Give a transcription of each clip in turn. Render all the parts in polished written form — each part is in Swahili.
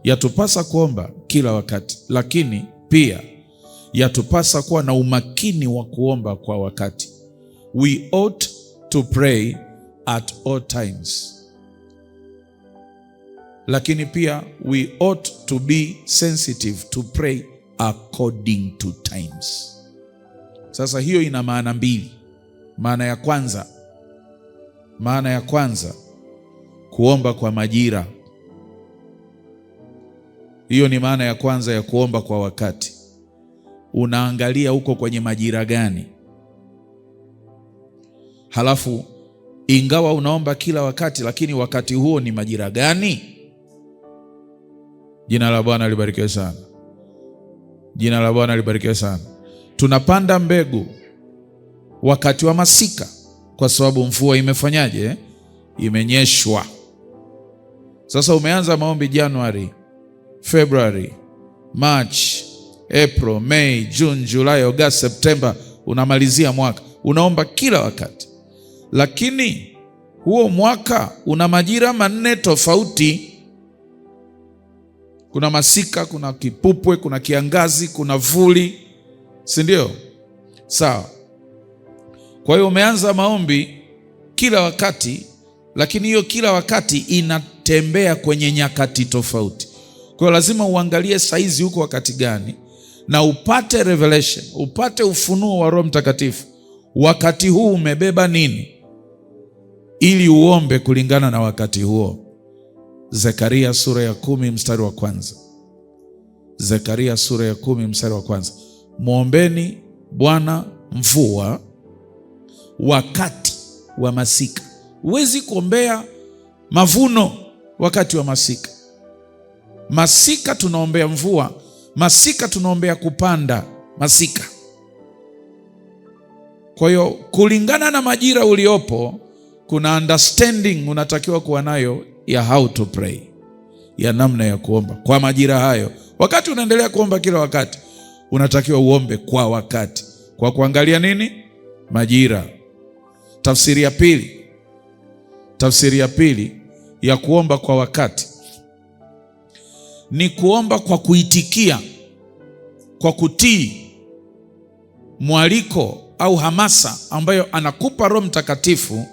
Yatupasa kuomba kila wakati, lakini pia yatupasa kuwa na umakini wa kuomba kwa wakati. We ought to pray at all times. Lakini pia we ought to be sensitive to pray according to times. Sasa hiyo ina maana mbili. Maana ya kwanza kuomba kwa majira. Hiyo ni maana ya kwanza ya kuomba kwa wakati. Unaangalia uko kwenye majira gani. Halafu ingawa unaomba kila wakati, lakini wakati huo ni majira gani? Jina la Bwana libarikiwe sana. Jina la Bwana libarikiwe sana. Tunapanda mbegu wakati wa masika kwa sababu mvua imefanyaje? Imenyeshwa. Sasa umeanza maombi January, February, March, April, May, June, July, August, September, unamalizia mwaka. Unaomba kila wakati. Lakini huo mwaka una majira 4 tofauti. Kuna masika, kuna kipupwe, kuna kiangazi, kuna vuli, si ndio? Sawa. Kwa hiyo umeanza maombi kila wakati, lakini hiyo kila wakati inatembea kwenye nyakati tofauti. Kwa hiyo lazima uangalie saizi huko wakati gani, na upate revelation, upate ufunuo wa Roho Mtakatifu. Wakati huu umebeba nini, ili uombe kulingana na wakati huo. Zekaria sura ya 10 mstari wa kwanza. Zekaria sura ya 10 mstari wa kwanza. Muombeni Bwana mvua wakati wa masika. Huwezi kuombea mavuno wakati wa masika. Masika tunaombea mvua, masika tunaombea kupanda masika. Kwa hiyo kulingana na majira uliopo, kuna understanding unatakiwa kuwa nayo ya how to pray, ya namna ya kuomba kwa majira hayo. Wakati unaendelea kuomba kila wakati, unatakiwa uombe kwa wakati, kwa kuangalia nini? Majira. Tafsiri ya pili ya kuomba kwa wakati ni kuomba kwa kuitikia, kwa kutii mwaliko au hamasa ambayo anakupa Roho Mtakatifu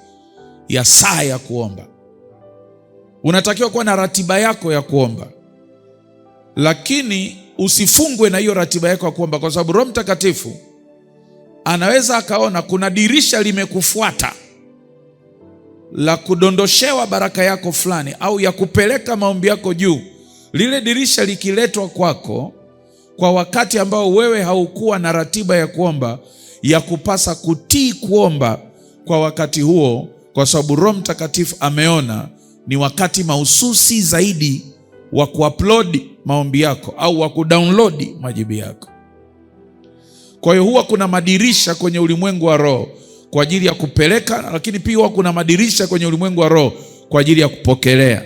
ya saa ya kuomba. Unatakiwa kuwa na ratiba yako ya kuomba, lakini usifungwe na hiyo ratiba yako ya kuomba, kwa sababu Roho Mtakatifu anaweza akaona kuna dirisha limekufuata la kudondoshewa baraka yako fulani au ya kupeleka maombi yako juu. Lile dirisha likiletwa kwako kwa wakati ambao wewe haukuwa na ratiba ya kuomba, ya kupasa kutii kuomba kwa wakati huo, kwa sababu Roho Mtakatifu ameona ni wakati mahususi zaidi wa kuupload maombi yako au wa kudownload majibu yako. Kwa hiyo huwa kuna madirisha kwenye ulimwengu wa roho kwa ajili ya kupeleka, lakini pia huwa kuna madirisha kwenye ulimwengu wa roho kwa ajili ya kupokelea.